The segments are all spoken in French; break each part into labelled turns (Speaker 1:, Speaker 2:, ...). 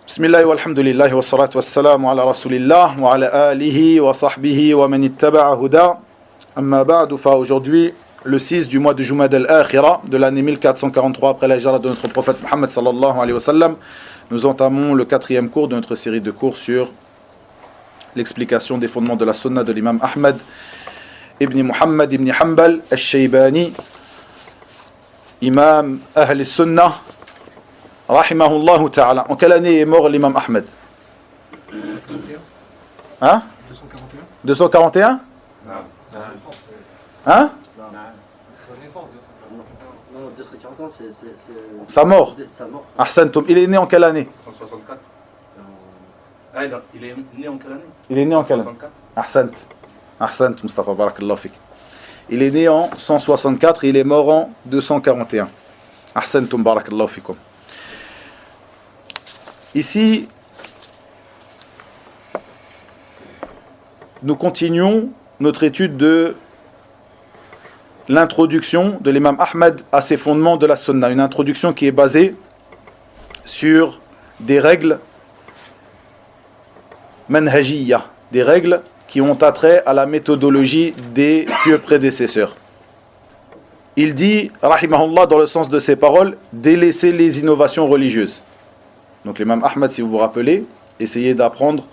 Speaker 1: Bismillah walhamdulillah wa salatu wa salamu ala rasulillah wa ala alihi wa sahbihi wa man ittaba'a huda. Amma ba'du, fa aujourd'hui, le 6 du mois de Jumad al-Akhira de l'année 1443 après la hijra de notre prophète Muhammad sallallahu alayhi wa sallam, nous entamons le 4e cours de notre série de cours sur l'explication des fondements de la sunna de l'imam Ahmad ibn Muhammad ibn Hanbal al-Shaybani, imam Ahl al-Sunnah, rahimahullah ta'ala. En quelle année est mort l'imam Ahmed? 241. 241? Hein?
Speaker 2: Non, 241, c'est
Speaker 1: sa mort.
Speaker 2: Ahsantum.
Speaker 1: Il est né en quelle année?
Speaker 3: 164. Il est né en quelle année?
Speaker 1: Il est né en quelle année? Ahsant, Mustafa, barakallahu fik. Il est né en 164 et il est mort en 241. Ahsantum, barakallahu fikum. Ici, nous continuons notre étude de l'introduction de l'imam Ahmed à ses fondements de la sunna. Une introduction qui est basée sur des règles manhajiyya, des règles qui ont attrait à la méthodologie des pieux prédécesseurs. Il dit, rahimahullah, dans le sens de ses paroles, délaisser les innovations religieuses. Donc l'imam Ahmed, si vous vous rappelez, essayez d'apprendre,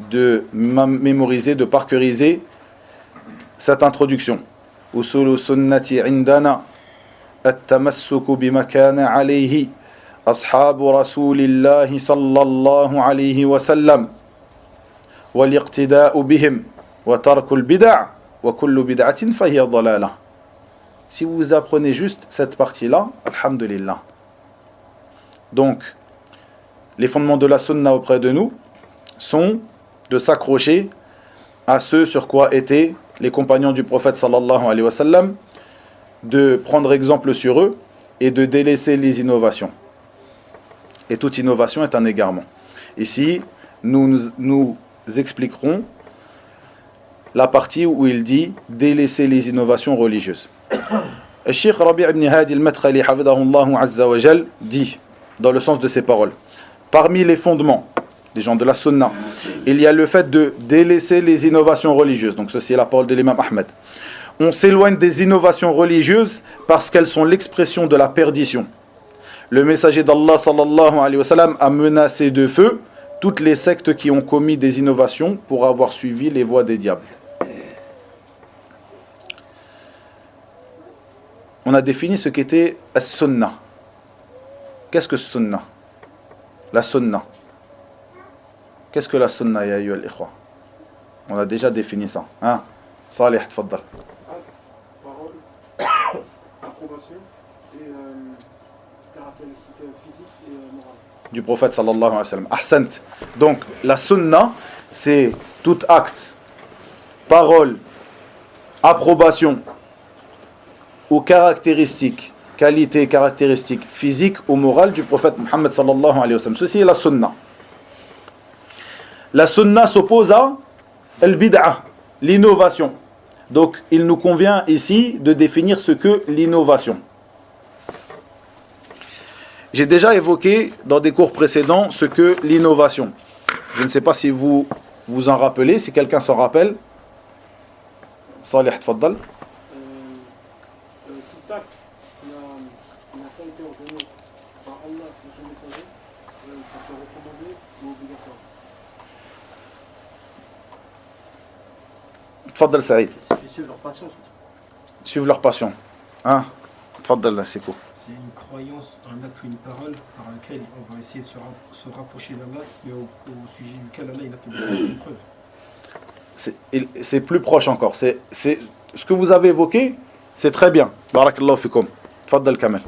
Speaker 1: de mémoriser, de parqueriser cette introduction. Usulu sunnati indana at-tamassuku bima kana alayhi ashabu rasulillahi sallallahu alayhi wa sallam wal iqtida'u bihim wa tarkul bid'a wa kullu bid'atin fahiya dalalah. Si vous apprenez juste cette partie-là, alhamdulillah. Donc les fondements de la sunna auprès de nous sont de s'accrocher à ce sur quoi étaient les compagnons du prophète sallallahu alayhi wa sallam, de prendre exemple sur eux et de délaisser les innovations. Et toute innovation est un égarement. Ici, nous expliquerons la partie où il dit délaisser les innovations religieuses. Le Cheikh Rabi' ibn Hadi al-Madkhali hafidhahullahu azza wa jal dit, dans le sens de ses paroles, parmi les fondements des gens de la sunna, il y a le fait de délaisser les innovations religieuses. Donc ceci est la parole de l'imam Ahmed. On s'éloigne des innovations religieuses parce qu'elles sont l'expression de la perdition. Le messager d'Allah sallallahu alayhi wa sallam a menacé de feu toutes les sectes qui ont commis des innovations pour avoir suivi les voies des diables. On a défini ce qu'était as-sunnah. Qu'est-ce que sunnah? La sunna. Qu'est-ce que la sunna, ya ayyuha al-ikhwa? On a déjà défini ça. Hein? Salih, tfaddal.
Speaker 4: Parole, approbation et caractéristiques physiques et morales.
Speaker 1: Du prophète sallallahu alayhi wa sallam. Ahsant. Donc, la sunna, c'est tout acte, parole, approbation ou caractéristique, qualité, caractéristiques physiques ou morales du prophète Muhammad sallallahu alayhi wa sallam. Ceci est la sunna. La sunna s'oppose à al-bid'a, l'innovation. Donc, il nous convient ici de définir ce que l'innovation. J'ai déjà évoqué dans des cours précédents ce que l'innovation. Je ne sais pas si vous vous en rappelez, si quelqu'un s'en rappelle. Salih, tfaddal.
Speaker 4: Tout acte n'a pas été ordonné par Allah et son messager, ça peut recommander ou obligatoire.
Speaker 1: Tfaddal Saïd.
Speaker 2: Ils suivent leur passion surtout.
Speaker 1: Suivre leur passion. Hein? Tfaddal la Siko.
Speaker 5: C'est une croyance, un acte ou une parole par laquelle on va essayer de se rapprocher d'Allah, mais au sujet duquel Allah il a fait des preuves.
Speaker 1: C'est plus proche encore. C'est ce que vous avez évoqué, c'est très bien. Barakallahu fikum. Tfaddal Kamel.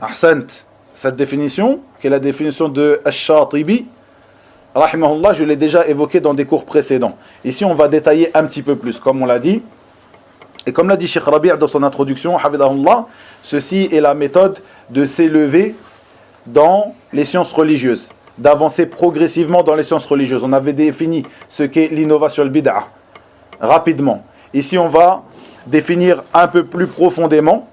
Speaker 1: Ahsant. Cette définition, qui est la définition de Ash-Shatibi, rahimahullah, je l'ai déjà évoqué dans des cours précédents. Ici, on va détailler un petit peu plus, comme on l'a dit. Et comme l'a dit Cheikh Rabi' dans son introduction, hafidhahullah, ceci est la méthode de s'élever dans les sciences religieuses, d'avancer progressivement dans les sciences religieuses. On avait défini ce qu'est l'innovation al-bid'a rapidement. Ici, on va définir un peu plus profondément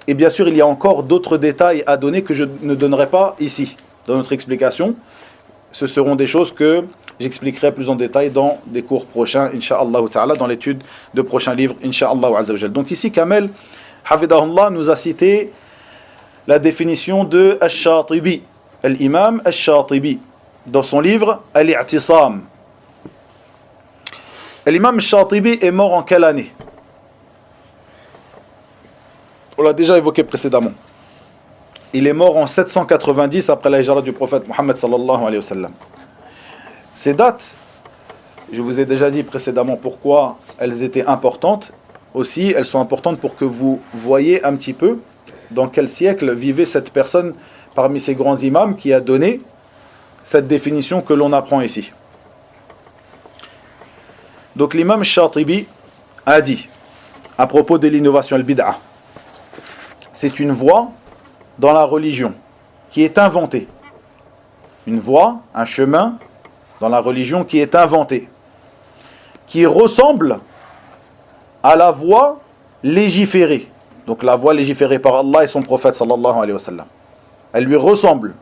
Speaker 1: Et bien sûr, il y a encore d'autres détails à donner que je ne donnerai pas ici, dans notre explication. Ce seront des choses que j'expliquerai plus en détail dans des cours prochains, Inch'Allah ta'ala, dans l'étude de prochains livres, Inch'Allah azza wa jal. Donc ici, Kamel, Hafidahullah, nous a cité la définition de Ash-Shatibi, l'imam Ash-Shatibi, dans son livre Al-I'tisam. L'imam Ash-Shatibi est mort en quelle année? On l'a déjà évoqué précédemment. Il est mort en 790 après la hijra du prophète Mohammed sallallahu alayhi wa sallam. Ces dates, je vous ai déjà dit précédemment pourquoi elles étaient importantes. Aussi, elles sont importantes pour que vous voyez un petit peu dans quel siècle vivait cette personne parmi ces grands imams qui a donné cette définition que l'on apprend ici. Donc l'imam Shatibi a dit à propos de l'innovation al-bid'ah, c'est une voie dans la religion qui est inventée. Une voie, un chemin dans la religion qui est inventée, qui ressemble à la voie légiférée. Donc la voie légiférée par Allah et son prophète sallallahu alayhi wa sallam. Elle lui ressemble.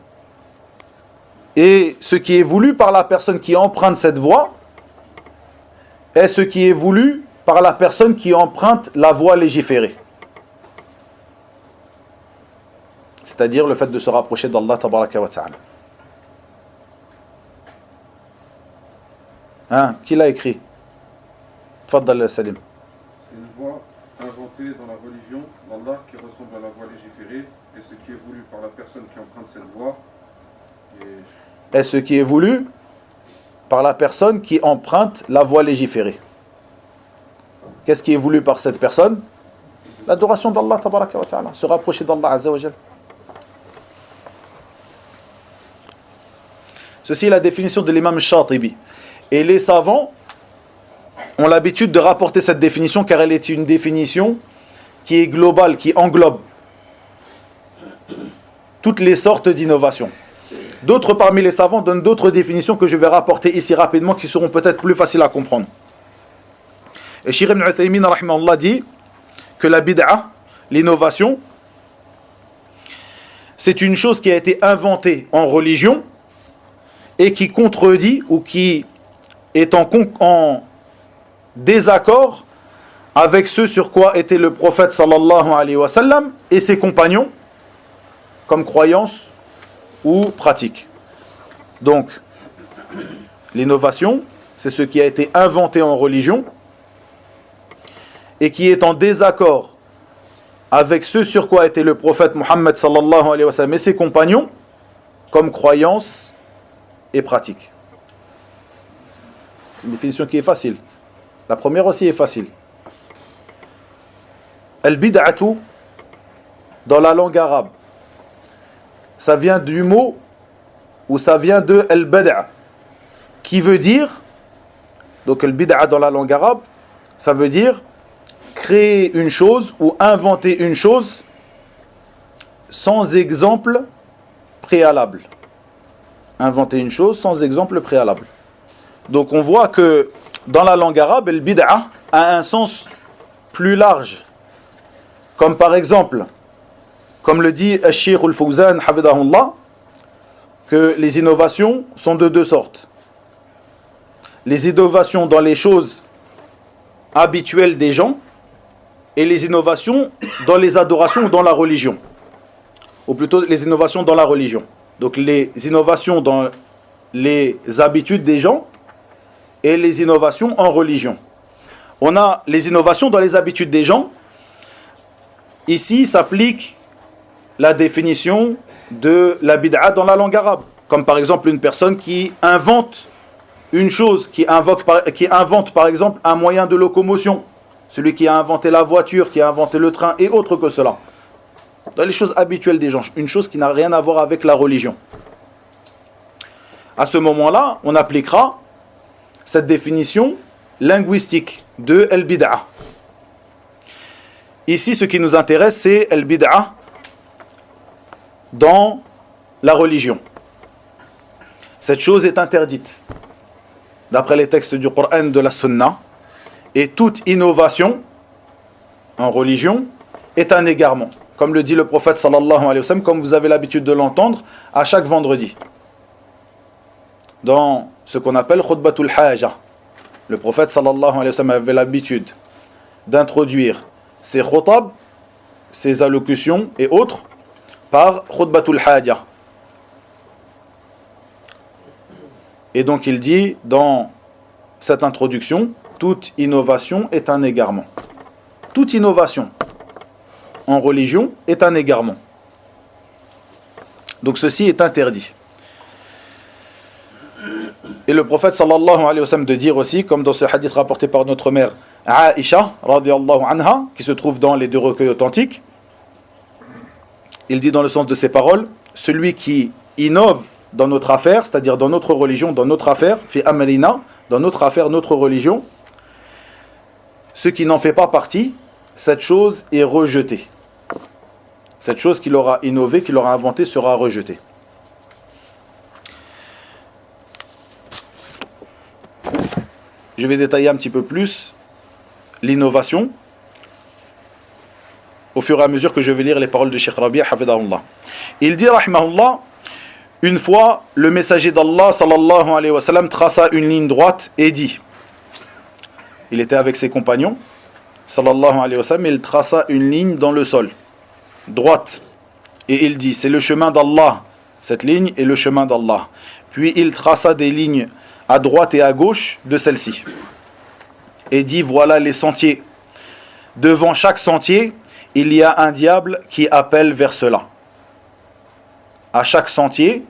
Speaker 1: Et ce qui est voulu par la personne qui emprunte cette voie est ce qui est voulu par la personne qui emprunte la voie légiférée. C'est-à-dire le fait de se rapprocher d'Allah tabaraka wa ta'ala. Hein, qui l'a écrit? Tfaddal Salim.
Speaker 3: C'est une voie inventée dans la religion d'Allah qui ressemble à la voie légiférée et ce qui est voulu par la personne qui emprunte cette voie
Speaker 1: est ce qui est voulu par la personne qui emprunte la voie légiférée. Qu'est-ce qui est voulu par cette personne? L'adoration d'Allah tabaraka wa ta'ala, se rapprocher d'Allah azza wa jal. Ceci est la définition de l'imam Shatibi. Et les savants ont l'habitude de rapporter cette définition car elle est une définition qui est globale, qui englobe toutes les sortes d'innovations. D'autres parmi les savants donnent d'autres définitions que je vais rapporter ici rapidement qui seront peut-être plus faciles à comprendre. Et Shaykh ibn Uthaymin rahimahullah dit que la bid'a, l'innovation, c'est une chose qui a été inventée en religion et qui contredit ou qui est en désaccord avec ce sur quoi était le prophète sallallahu alayhi wa sallam et ses compagnons comme croyance ou pratique. Donc, l'innovation, c'est ce qui a été inventé en religion et qui est en désaccord avec ce sur quoi était le prophète Mohammed sallallahu alayhi wa sallam et ses compagnons comme croyance et pratique. C'est une définition qui est facile. La première aussi est facile. Al-bid'atu, dans la langue arabe, ça vient du mot, ou ça vient de al-bada', qui veut dire, donc al-bid'a dans la langue arabe, ça veut dire créer une chose ou inventer une chose sans exemple préalable. Inventer une chose sans exemple préalable. Donc on voit que dans la langue arabe, al-bid'a a un sens plus large. Comme par exemple, comme le dit Al-Shaykh Al-Fawzan, hafidahullah, que les innovations sont de deux sortes. Les innovations dans les choses habituelles des gens et les innovations dans les adorations ou dans la religion. Ou plutôt les innovations dans la religion. Donc les innovations dans les habitudes des gens et les innovations en religion. On a les innovations dans les habitudes des gens. Ici s'applique la définition de la bid'a dans la langue arabe. Comme par exemple une personne qui invente une chose, qui invente par exemple un moyen de locomotion. Celui qui a inventé la voiture, qui a inventé le train et autre que cela. Dans les choses habituelles des gens, une chose qui n'a rien à voir avec la religion. À ce moment-là, on appliquera cette définition linguistique de al-bid'a. Ici, ce qui nous intéresse, c'est al-bid'a dans la religion. Cette chose est interdite, d'après les textes du Coran, de la Sunna, et toute innovation en religion est un égarement. comme le dit le prophète sallallahu alayhi wa sallam, comme vous avez l'habitude de l'entendre, à chaque vendredi. Dans ce qu'on appelle khutbatul haja. Le prophète sallallahu alayhi wa sallam avait l'habitude d'introduire ses khutab, ses allocutions et autres par khutbatul haja. Et donc il dit dans cette introduction, toute innovation est un égarement. Toute innovation en religion est un égarement. Donc ceci est interdit. Et le prophète sallallahu alayhi wa sallam de dire aussi, comme dans ce hadith rapporté par notre mère Aïcha radiyallahu anha, qui se trouve dans les deux recueils authentiques, il dit dans le sens de ses paroles, celui qui innove dans notre affaire, c'est-à-dire dans notre religion, dans notre affaire, fi amalina, dans notre affaire, notre religion, ce qui n'en fait pas partie, cette chose est rejetée. Cette chose qu'il aura innové, qu'il aura inventé, sera rejetée. Je vais détailler un petit peu plus l'innovation au fur et à mesure que je vais lire les paroles de Cheikh Rabi' hafidahullah. Il dit rahimahullah, une fois le messager d'Allah sallallahu alayhi wa sallam traça une ligne droite et dit, il était avec ses compagnons sallallahu alayhi wa sallam, il traça une ligne dans le sol droite et il dit, c'est le chemin d'Allah, cette ligne est le chemin d'Allah. Puis il traça des lignes à droite et à gauche de celle-ci et dit, voilà les sentiers. Devant chaque sentier il y a un diable qui appelle vers cela. À chaque sentier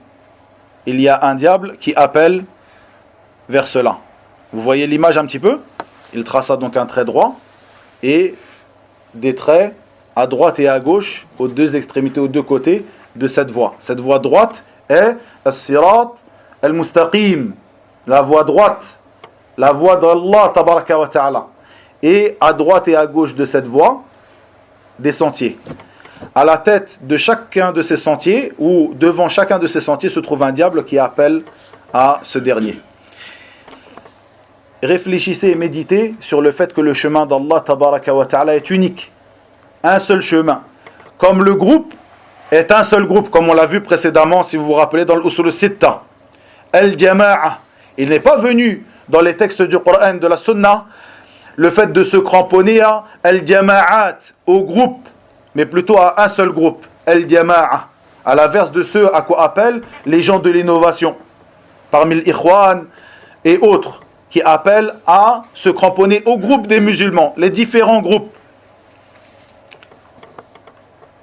Speaker 1: il y a un diable qui appelle vers cela. Vous voyez l'image un petit peu? Il traça donc un trait droit et des traits à droite et à gauche aux deux extrémités, aux deux côtés de cette voie. Cette voie droite est as-sirat al-mustaqim, la voie droite, la voie d'Allah tabaraka wa ta'ala. Et à droite et à gauche de cette voie, des sentiers. À la tête de chacun de ces sentiers, ou devant chacun de ces sentiers, se trouve un diable qui appelle à ce dernier. Réfléchissez et méditez sur le fait que le chemin d'Allah tabaraka wa ta'ala est unique. Un seul chemin. Comme le groupe est un seul groupe, comme on l'a vu précédemment, si vous vous rappelez, dans l'Usul Sitta. Al-Jama'a. Il n'est pas venu dans les textes du Coran, de la Sunna, le fait de se cramponner à Al-Jama'at, au groupe, mais plutôt à un seul groupe. Al-Jama'a. À l'inverse de ceux à quoi appellent les gens de l'innovation, parmi l'Ikhwan et autres, qui appellent à se cramponner au groupe des musulmans, les différents groupes.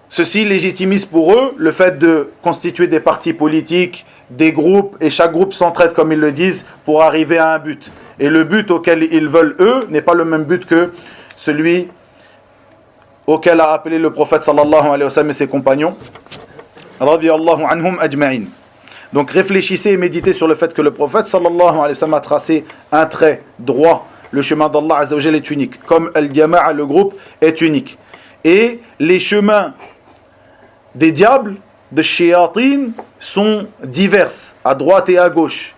Speaker 1: Ceci légitimise pour eux le fait de constituer des partis politiques, des groupes, et chaque groupe s'entraide, comme ils le disent, pour arriver à un but. Et le but auquel ils veulent, eux, n'est pas le même but que celui auquel a appelé le prophète sallallahu alayhi wa sallam et ses compagnons, radiyallahu anhum ajma'in. Donc réfléchissez et méditez sur le fait que le prophète sallallahu alayhi wa sallam a tracé un trait droit. Le chemin d'Allah azza wa jalla est unique, comme al-jama'a, le groupe, est unique. Et les chemins des diables, de shayatin, sont diverses, à droite et à gauche.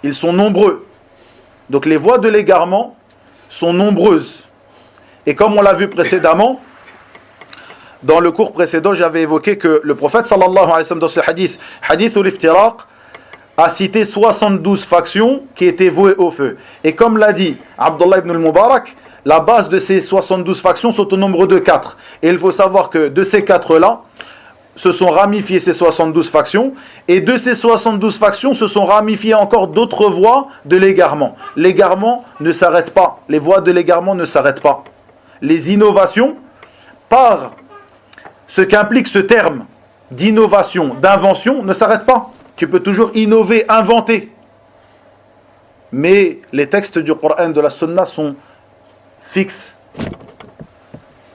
Speaker 1: Ils sont nombreux. Donc les voies de l'égarement sont nombreuses. Et comme on l'a vu précédemment, dans le cours précédent, j'avais évoqué que le prophète sallallahu alayhi wa sallam, dans ce hadith ul-iftiraq, a cité 72 factions qui étaient vouées au feu. Et comme l'a dit Abdullah ibn al-Mubarak, la base de ces 72 factions sont au nombre de 4. Et il faut savoir que de ces 4-là, se sont ramifiées ces 72 factions, et de ces 72 factions se sont ramifiées encore d'autres voies de l'égarement. L'égarement ne s'arrête pas, les voies de l'égarement ne s'arrêtent pas. Les innovations, par ce qu'implique ce terme d'innovation, d'invention, ne s'arrêtent pas. Tu peux toujours innover, inventer. Mais les textes du Coran, de la Sunna sont fixes.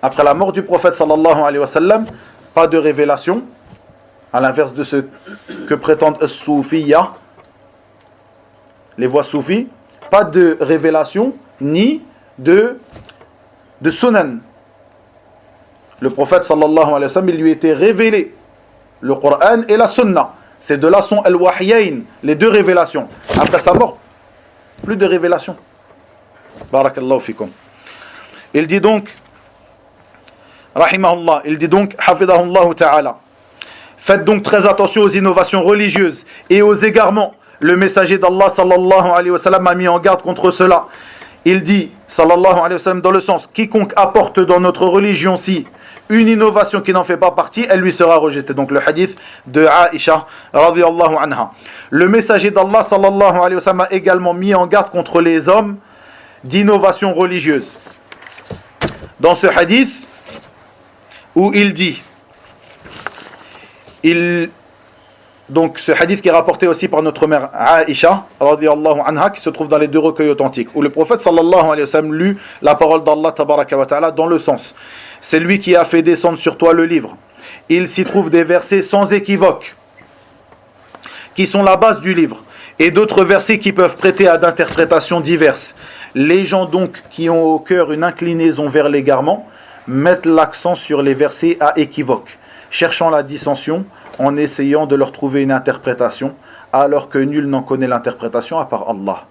Speaker 1: Après la mort du prophète sallallahu alayhi wa sallam, pas de révélation, à l'inverse de ce que prétendent les soufiyya, les voies soufis, pas de révélation ni de sunan. Le prophète sallallahu alayhi wa sallam, il lui était révélé le Coran et la sunna. Ces deux-là sont al-wahyayn, les deux révélations. Après sa mort, plus de révélation. Barakallahu fikum. Il dit donc, rahimahullah, il dit donc, hafidahullah ta'ala, faites donc très attention aux innovations religieuses et aux égarements. Le messager d'Allah sallallahu alayhi wa sallam a mis en garde contre cela. Il dit, sallallahu alayhi wa sallam, dans le sens, quiconque apporte dans notre religion-ci une innovation qui n'en fait pas partie, elle lui sera rejetée. Donc le hadith de Aïcha radhiyallahu anha. Le messager d'Allah sallallahu alayhi wa sallam a également mis en garde contre les hommes d'innovation religieuse. Dans ce hadith où il dit, donc ce hadith qui est rapporté aussi par notre mère Aïcha radhiyallahu anha, qui se trouve dans les deux recueils authentiques, où le prophète sallallahu alayhi wa sallam lut la parole d'Allah tabaraka wa ta'ala dans le sens: c'est lui qui a fait descendre sur toi le livre. Il s'y trouve des versets sans équivoque qui sont la base du livre, et d'autres versets qui peuvent prêter à d'interprétations diverses. Les gens donc qui ont au cœur une inclinaison vers l'égarement mettent l'accent sur les versets à équivoque, cherchant la dissension en essayant de leur trouver une interprétation, alors que nul n'en connaît l'interprétation à part Allah.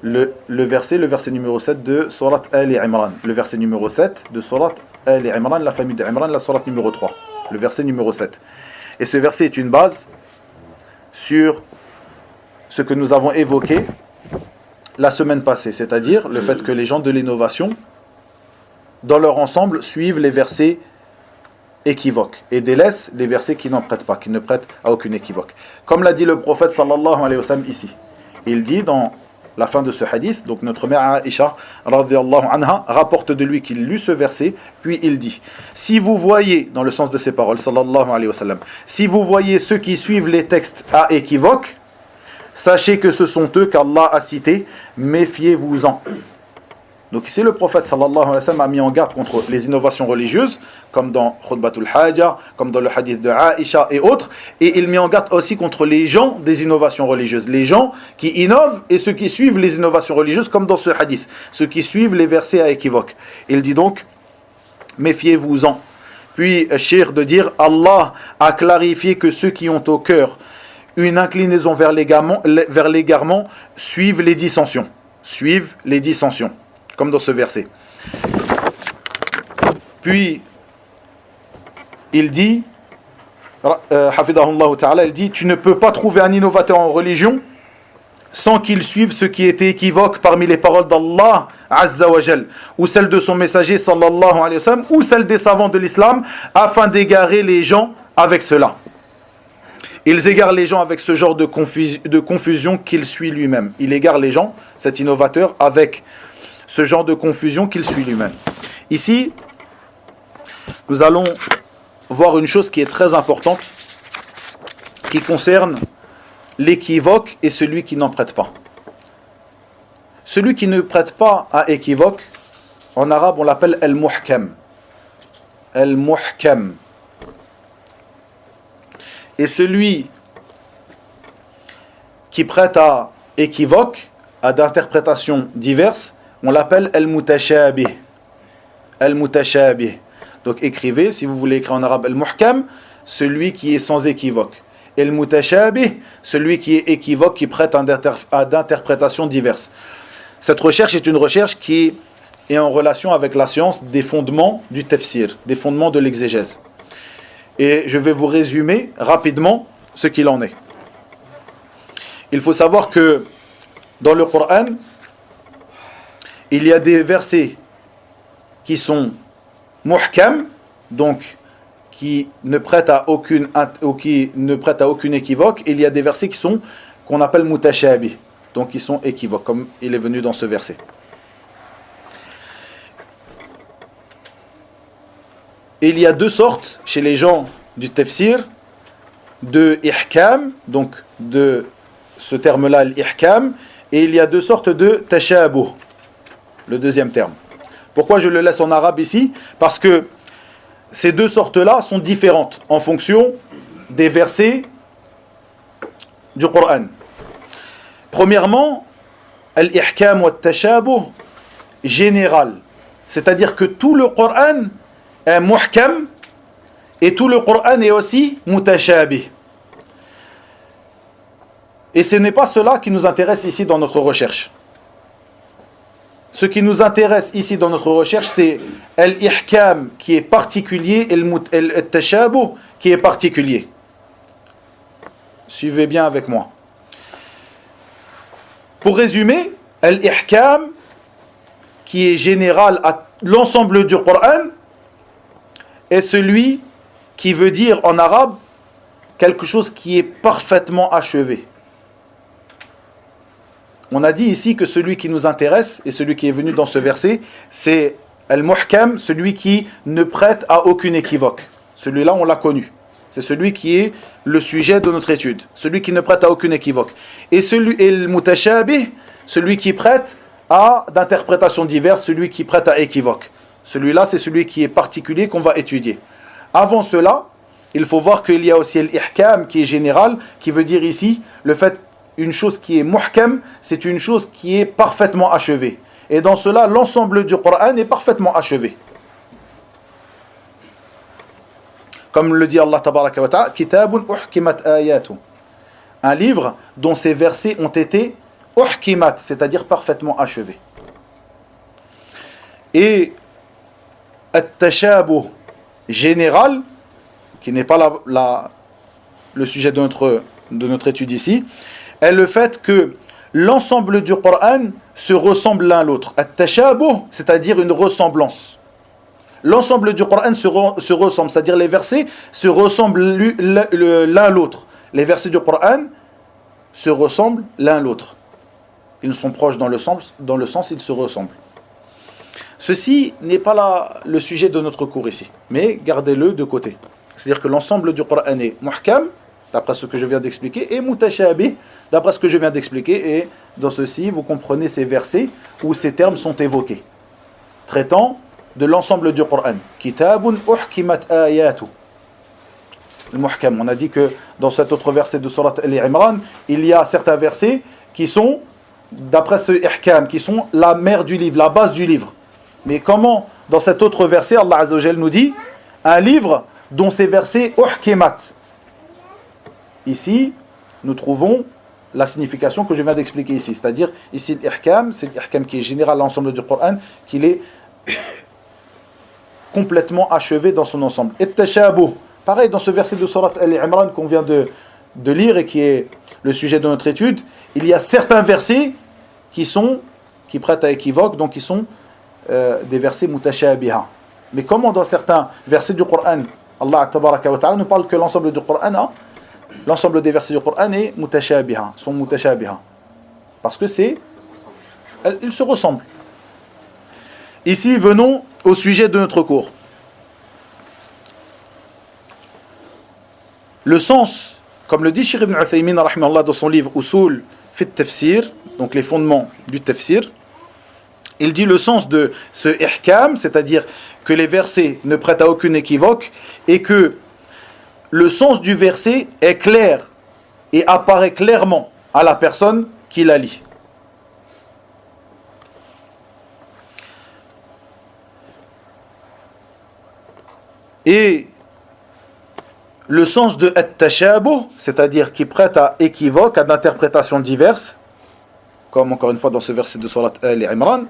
Speaker 1: Le verset numéro 7 de Surat Al-Imran. Le verset numéro 7 de Surat Al-Imran, la famille d'Imran, la Surat numéro 3. Le verset numéro 7. Et ce verset est une base sur ce que nous avons évoqué la semaine passée, c'est-à-dire le fait que les gens de l'innovation, dans leur ensemble, suivent les versets équivoques et délaissent les versets qui n'en prêtent pas, qui ne prêtent à aucune équivoque. Comme l'a dit le prophète sallallahu alayhi wa sallam ici. Il dit dans la fin de ce hadith, donc notre mère Aïcha radhiyallahu anha rapporte de lui qu'il lut ce verset, puis il dit: si vous voyez, dans le sens de ces paroles sallallahu alayhi wa sallam, si vous voyez ceux qui suivent les textes à équivoque, sachez que ce sont eux qu'Allah a cités, méfiez-vous-en. Donc ici le prophète sallallahu alayhi wa sallam a mis en garde contre les innovations religieuses, comme dans Khutbatul Haja, comme dans le hadith de Aïcha et autres, et il met en garde aussi contre les gens des innovations religieuses, les gens qui innovent et ceux qui suivent les innovations religieuses, comme dans ce hadith, ceux qui suivent les versets à équivoque. Il dit donc, méfiez-vous-en. Puis Cheikh de dire, Allah a clarifié que ceux qui ont au cœur une inclinaison vers l'égarement suivent les dissensions. Suivent les dissensions. Comme dans ce verset. Puis, il dit, hafidahullah ta'ala, il dit, tu ne peux pas trouver un innovateur en religion sans qu'il suive ce qui était équivoque parmi les paroles d'Allah Azza wa Jal, ou celles de son messager sallallahu alayhi wa sallam, ou celles des savants de l'islam, afin d'égarer les gens avec cela. Ils égarent les gens avec ce genre de confusion qu'il suit lui-même. Il égare les gens, cet innovateur, avec ce genre de confusion qu'il suit lui-même. Ici, nous allons voir une chose qui est très importante, qui concerne l'équivoque et celui qui n'en prête pas. Celui qui ne prête pas à équivoque, en arabe on l'appelle al-muhkam. Al-muhkam. Et celui qui prête à équivoque, à d'interprétations diverses, on l'appelle al-mutashabih. Al-mutashabih. Donc écrivez, si vous voulez écrire en arabe al-muhkam, celui qui est sans équivoque. Et al-mutashabih, celui qui est équivoque, qui prête à d'interprétations diverses. Cette recherche est une recherche qui est en relation avec la science des fondements du tafsir, des fondements de l'exégèse. Et je vais vous résumer rapidement ce qu'il en est. Il faut savoir que dans le Coran, il y a des versets qui sont muhkam, donc qui ne prêtent à aucune équivoque, et il y a des versets qui sont qu'on appelle mutashabih, donc qui sont équivoques, comme il est venu dans ce verset. Et il y a deux sortes chez les gens du tafsir de ihkam, donc de ce terme-là, l'ihkam, et il y a deux sortes de tashabuh, le deuxième terme. Pourquoi je le laisse en arabe ici? Parce que ces deux sortes-là sont différentes en fonction des versets du Coran. Premièrement, al-ihkam wa tashabuh général, c'est-à-dire que tout le Coran est muhkam et tout le Coran est aussi mutashabih. Et ce n'est pas cela qui nous intéresse ici dans notre recherche. ce qui nous intéresse ici dans notre recherche, c'est al-ihkam qui est particulier et al-tashabuh qui est particulier. Suivez bien avec moi. Pour résumer, al-ihkam qui est général à l'ensemble du Coran est celui qui veut dire en arabe quelque chose qui est parfaitement achevé. On a dit ici que celui qui nous intéresse et celui qui est venu dans ce verset, c'est al-muhkam, celui qui ne prête à aucune équivoque. Celui-là, on l'a connu. C'est celui qui est le sujet de notre étude. Celui qui ne prête à aucune équivoque. Et le mutashabih, celui qui prête à d'interprétations diverses, celui qui prête à équivoque. Celui-là, c'est celui qui est particulier qu'on va étudier. Avant cela, il faut voir qu'il y a aussi l'ihkam qui est général, qui veut dire ici le fait une chose qui est muhkam, c'est une chose qui est parfaitement achevée. Et dans cela, l'ensemble du Coran est parfaitement achevé. Comme le dit Allah tabaraka wa ta'ala, kitabun uhkimat ayatu. Un livre dont ces versets ont été uhkimat, c'est-à-dire parfaitement achevés. Et at-tashabuh général, qui n'est pas le sujet de notre étude ici, est le fait que l'ensemble du Coran se ressemble l'un à l'autre. At-tashabuh, c'est-à-dire une ressemblance. L'ensemble du Coran se ressemble, c'est-à-dire les versets se ressemblent l'un à l'autre. Les versets du Coran se ressemblent l'un à l'autre. Ils sont proches dans le sens, ils se ressemblent. Ceci n'est pas le sujet de notre cours ici, mais gardez-le de côté. C'est-à-dire que l'ensemble du Coran est muhkam, d'après ce que je viens d'expliquer, et mutashabih, d'après ce que je viens d'expliquer, et dans ceci, vous comprenez ces versets où ces termes sont évoqués, traitant de l'ensemble du Coran. Kitabun uhkimat ayatu. Le muhkam, on a dit que dans cet autre verset de Surat Al-Imran, il y a certains versets qui sont, d'après ce ihkam, qui sont la mère du livre, la base du livre. Mais comment, dans cet autre verset, Allah Azza wa Jal nous dit, un livre dont ces versets uhkimat. Ici, nous trouvons la signification que je viens d'expliquer ici. C'est-à-dire, ici, l'ihkam, c'est l'ihkam qui est général à l'ensemble du Coran, qu'il est complètement achevé dans son ensemble. Et tashabuh, pareil, dans ce verset de Surat Al-Imran qu'on vient de lire et qui est le sujet de notre étude, il y a certains versets qui prêtent à équivoque, donc qui sont des versets mutashabiha. Mais comment dans certains versets du Coran, Allah tabaraka wa ta'ala nous parle que l'ensemble du Coran l'ensemble des versets du Coran est mutashabiha, sont mutashabiha. Parce que ils se ressemblent. Ici, venons au sujet de notre cours. Le sens, comme le dit Cheikh Ibn Uthaymin rahimahullah dans son livre Usul fi tafsir, donc les fondements du tafsir, il dit le sens de ce ihkam, c'est-à-dire que les versets ne prêtent à aucune équivoque et que le sens du verset est clair et apparaît clairement à la personne qui la lit. Et le sens de at-tashabuh, c'est-à-dire qui prête à équivoque, à d'interprétations diverses, comme encore une fois dans ce verset de Surat Al-Imran,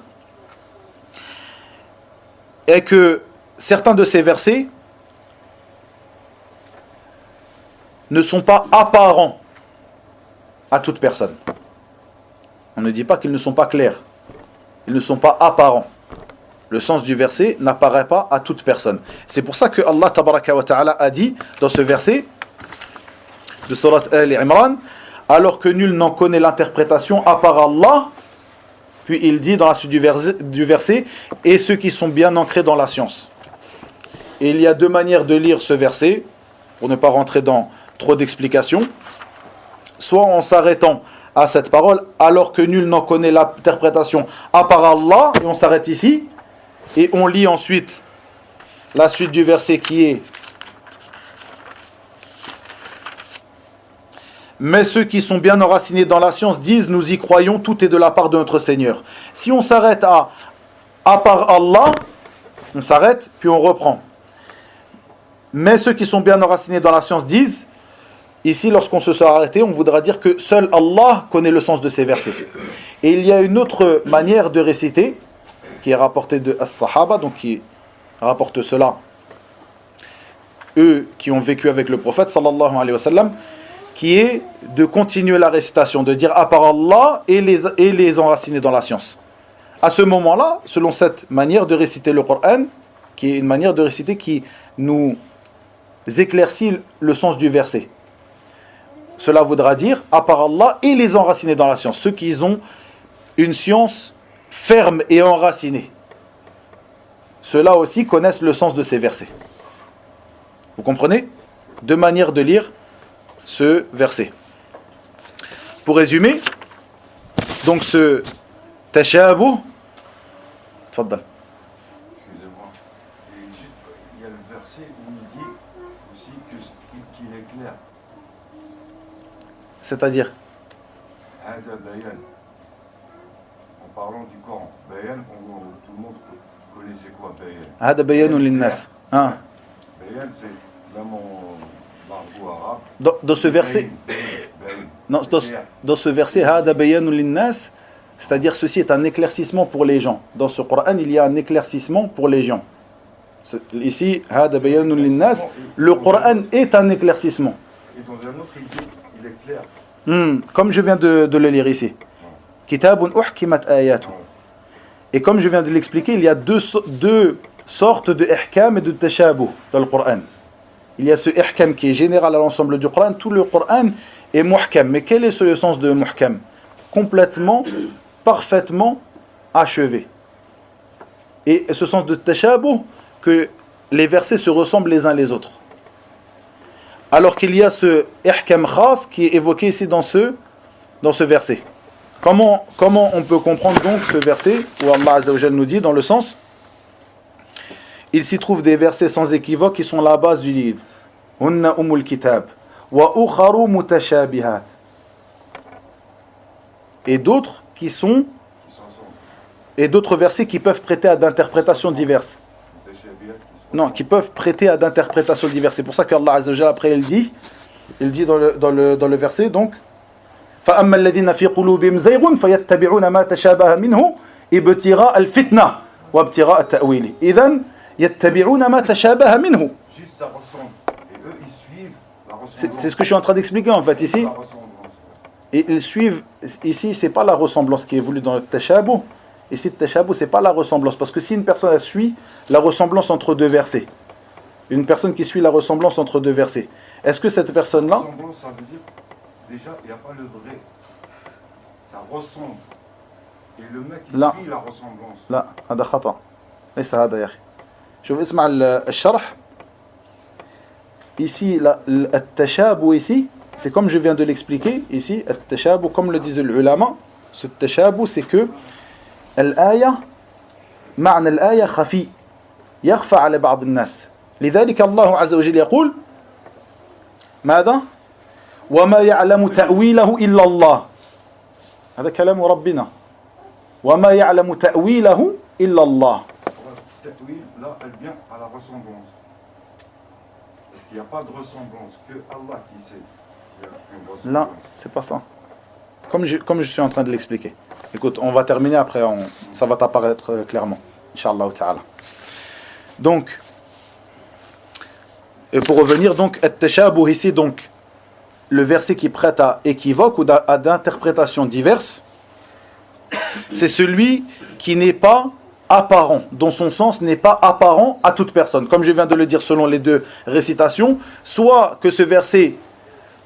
Speaker 1: est que certains de ces versets ne sont pas apparents à toute personne. On ne dit pas qu'ils ne sont pas clairs. Ils ne sont pas apparents. Le sens du verset n'apparaît pas à toute personne. C'est pour ça que Allah tabaraka wa ta'ala a dit dans ce verset de Surat Al-Imran, alors que nul n'en connaît l'interprétation à part Allah, puis il dit dans la suite du verset, et ceux qui sont bien ancrés dans la science. Et il y a deux manières de lire ce verset, pour ne pas rentrer dans trop d'explications, soit en s'arrêtant à cette parole, alors que nul n'en connaît l'interprétation à part Allah, et on s'arrête ici, et on lit ensuite la suite du verset qui est mais ceux qui sont bien enracinés dans la science disent nous y croyons, tout est de la part de notre Seigneur. Si on s'arrête à part Allah, on s'arrête puis on reprend. Mais ceux qui sont bien enracinés dans la science disent, ici lorsqu'on se sera arrêté, on voudra dire que seul Allah connaît le sens de ces versets. Et il y a une autre manière de réciter, qui est rapporté de As-Sahaba, donc qui rapporte cela, eux qui ont vécu avec le prophète sallallahu alayhi wa sallam, qui est de continuer la récitation, de dire à part Allah et les enraciner dans la science. À ce moment-là, selon cette manière de réciter le Coran, qui est une manière de réciter qui nous éclaircit le sens du verset. Cela voudra dire à part Allah et les enraciner dans la science, ceux qui ont une science ferme et enracinée. Ceux-là aussi connaissent le sens de ces versets. Vous comprenez? Deux manières de lire ce verset. Pour résumer, donc ce tashabuh, tfaddal.
Speaker 6: Excusez-moi. Il y a le verset où il dit aussi qu'il est clair.
Speaker 1: C'est-à-dire
Speaker 6: Hada bayan. En parlant du Coran. Bayan, tout le monde connaît c'est quoi bayan.
Speaker 1: Hada bayanun linnas. Hein?
Speaker 6: Bayan, c'est même en l'argot arabe.
Speaker 1: Dans ce verset, non, dans ce verset, Hada bayanun linnas, c'est-à-dire ceci est un éclaircissement pour les gens. Dans ce Coran, il y a un éclaircissement pour les gens. Ici, Hada bayanun linnas, le Coran est un éclaircissement.
Speaker 6: Et dans un autre, il est clair.
Speaker 1: Comme je viens de le lire ici. Kitabun uhkimat ayatu. Et comme je viens de l'expliquer, il y a deux sortes de ihkam et de tashabuh dans le Coran. Il y a ce ihkam qui est général à l'ensemble du Coran. Tout le Coran est muhkam. Mais quel est le sens de muhkam? Complètement, parfaitement achevé. Et ce sens de tashabuh, que les versets se ressemblent les uns les autres. Alors qu'il y a ce ihkam khas qui est évoqué ici dans ce verset. Comment on peut comprendre donc ce verset où Allah Azza wa Jalla nous dit dans le sens, il s'y trouve des versets sans équivoque qui sont la base du livre. Hunna umul kitab wa ukharu mutashabihat. Et d'autres et d'autres versets qui peuvent prêter à d'interprétations diverses. Non, qui peuvent prêter à d'interprétations diverses. C'est pour ça qu'Allah Azza wa Jalla après il dit dans le verset donc فَأَمَّا الَّذِينَ فِي قُلُوبِهِمْ زَيْغٌ فَيَتَّبِعُونَ مَا تَشَابَهَ مِنْهُ ابْتِغَاءَ الْفِتْنَةِ وَابْتِغَاءَ التَّأْوِيلِ إِذًا يَتَّبِعُونَ مَا تَشَابَهَ مِنْهُ.
Speaker 6: Juste ça ressemble. Et eux ils suivent la ressemblance.
Speaker 1: C'est ce que je suis en train d'expliquer en fait ici. Et ils suivent ici, c'est pas la ressemblance qui est voulue dans le tashabuh. Ici, le tashabuh, c'est pas la ressemblance. Parce que si une personne suit la ressemblance entre deux versets, une personne qui suit la ressemblance entre deux versets, est-ce que cette personne-là...
Speaker 6: La ressemblance, ça veut dire, déjà, il n'y a pas le vrai. Ça ressemble. Et le mec, il suit la ressemblance.
Speaker 1: لا هذا خطأ ليس هذا يا أخي. شوف اسمع الشرح. Ici, le tashabuh ici, c'est comme je viens de l'expliquer ici, le tashabuh, comme le disent les ulama, ce tashabuh, c'est que الآية معنى الآية خفي يخفى على بعض الناس. لذلك الله عز وجل يقول ماذا؟ وما يعلم تأويله إلا الله. هذا كلام ربنا. وما يعلم تأويله إلا الله.
Speaker 6: Ta'wil, là, elle vient à la ressemblance. Parce qu'il n'y a pas de ressemblance, que Allah qui sait. Il y a une ressemblance.
Speaker 1: Là, c'est pas ça. Comme je suis en train de l'expliquer. Écoute, on va terminer après, ça va t'apparaître clairement. Inch'Allah ta'ala. Donc, et pour revenir donc, at-tashabuh ici, donc, le verset qui prête à équivoque ou à d'interprétations diverses, c'est celui qui n'est pas apparent, dont son sens n'est pas apparent à toute personne. Comme je viens de le dire selon les deux récitations, soit que ce verset,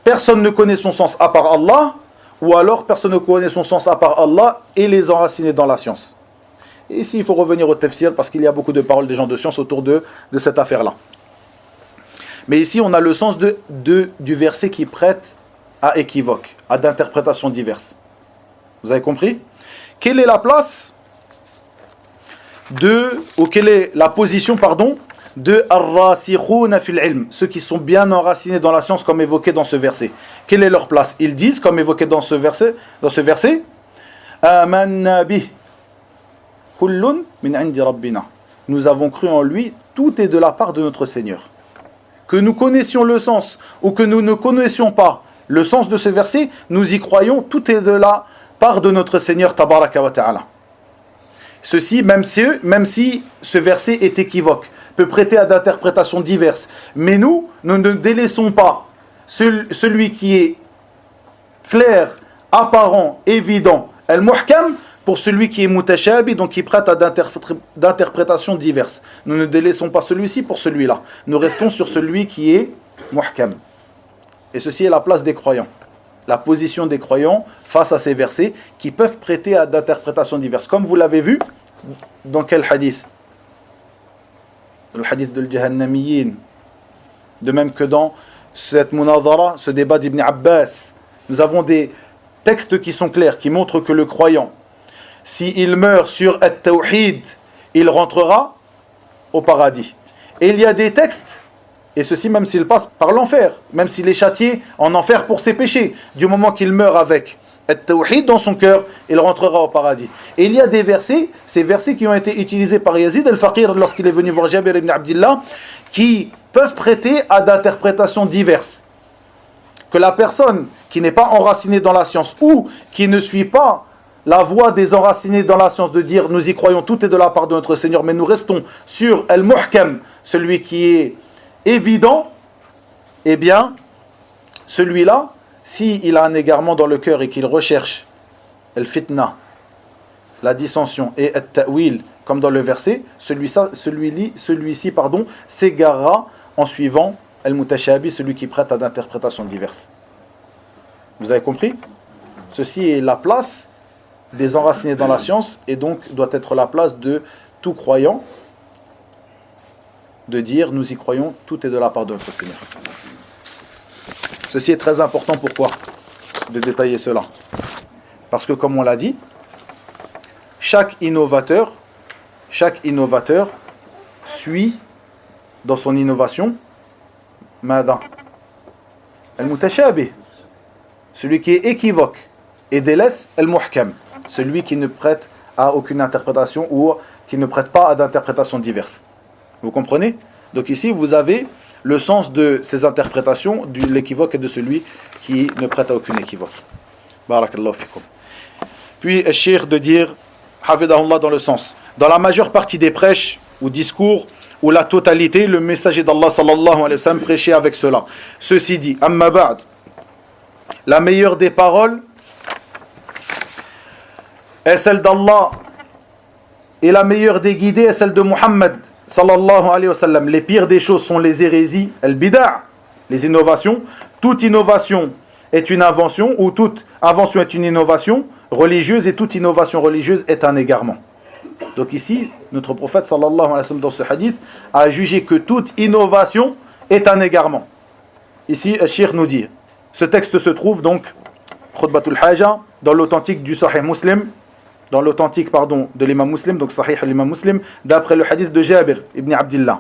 Speaker 1: personne ne connaît son sens à part Allah, ou alors personne ne connaît son sens à part Allah et les enraciner dans la science. Et ici, il faut revenir au tafsir parce qu'il y a beaucoup de paroles des gens de science autour de cette affaire-là. Mais ici, on a le sens du verset qui prête à équivoque, à d'interprétations diverses. Vous avez compris? Quelle est la place ou quelle est la position, de ar-rasikhuna fil ilm, ceux qui sont bien enracinés dans la science comme évoqué dans ce verset. Quelle est leur place? Ils disent, comme évoqué dans ce verset, Amanna bih kullun min indi rabbina. Nous avons cru en lui, tout est de la part de notre Seigneur. Que nous connaissions le sens ou que nous ne connaissions pas le sens de ce verset, nous y croyons, tout est de la part de notre Seigneur tabaraka wa ta'ala. Ceci, même si ce verset est équivoque, peut prêter à d'interprétations diverses. Mais nous ne délaissons pas celui qui est clair, apparent, évident, al-muhkam, pour celui qui est mutashabi, donc qui prête à d'interprétations diverses. Nous ne délaissons pas celui-ci pour celui-là. Nous restons sur celui qui est muhkam. Et ceci est la place des croyants. La position des croyants face à ces versets qui peuvent prêter à d'interprétations diverses. Comme vous l'avez vu, dans quel hadith? Le hadith de l'Jahannamiyin. De même que dans cette munadhara, ce débat d'Ibn Abbas. Nous avons des textes qui sont clairs, qui montrent que le croyant, s'il meurt sur At-Tawhid, il rentrera au paradis. Et il y a des textes, et ceci même s'il passe par l'enfer, même s'il est châtié en enfer pour ses péchés, du moment qu'il meurt avec At-Tawhid dans son cœur, il rentrera au paradis. Et il y a des versets, ces versets qui ont été utilisés par Yazid al-Faqir lorsqu'il est venu voir Jabir ibn Abdillah, qui peuvent prêter à d'interprétations diverses. Que la personne qui n'est pas enracinée dans la science ou qui ne suit pas la voie des enracinés dans la science de dire nous y croyons, tout est de la part de notre Seigneur, mais nous restons sur al-muhkam, celui qui est évident, eh bien, celui-là, s'il a un égarement dans le cœur et qu'il recherche al-fitna, la dissension et al-ta'wil, comme dans le verset, celui-ci, s'égarera en suivant al-mutashabi, celui qui prête à d'interprétations diverses. Vous avez compris? Ceci est la place des enracinés dans la science et donc doit être la place de tout croyant de dire nous y croyons, tout est de la part de notre Seigneur. Ceci est très important. Pourquoi de détailler cela? Parce que comme on l'a dit, chaque innovateur suit dans son innovation Mada al-mutashabih, celui qui est équivoque, et délaisse al-muhkam, celui qui ne prête à aucune interprétation ou qui ne prête pas à d'interprétations diverses. Vous comprenez? Donc ici vous avez le sens de ces interprétations, de l'équivoque et de celui qui ne prête à aucune équivoque. Barakallahu fikum. Puis le cheikh de dire hafidahullah dans le sens, dans la majeure partie des prêches ou discours ou la totalité, le messager d'Allah sallallahu alayhi wa sallam prêchait avec cela. Ceci dit, amma ba'd, la meilleure des paroles est celle d'Allah et la meilleure des guidées est celle de Muhammad sallallahu alayhi wa sallam. Les pires des choses sont les hérésies, al-bida', les innovations. Toute innovation est une invention ou toute invention est une innovation religieuse et toute innovation religieuse est un égarement. Donc ici, notre prophète sallallahu alayhi wa sallam dans ce hadith a jugé que toute innovation est un égarement. Ici, le cheikh nous dit, ce texte se trouve donc Khutbatul Haja dans l'authentique du Sahih Muslim, de l'imam Muslim, donc Sahih l'imam Muslim, d'après le hadith de Jabir ibn Abdillah.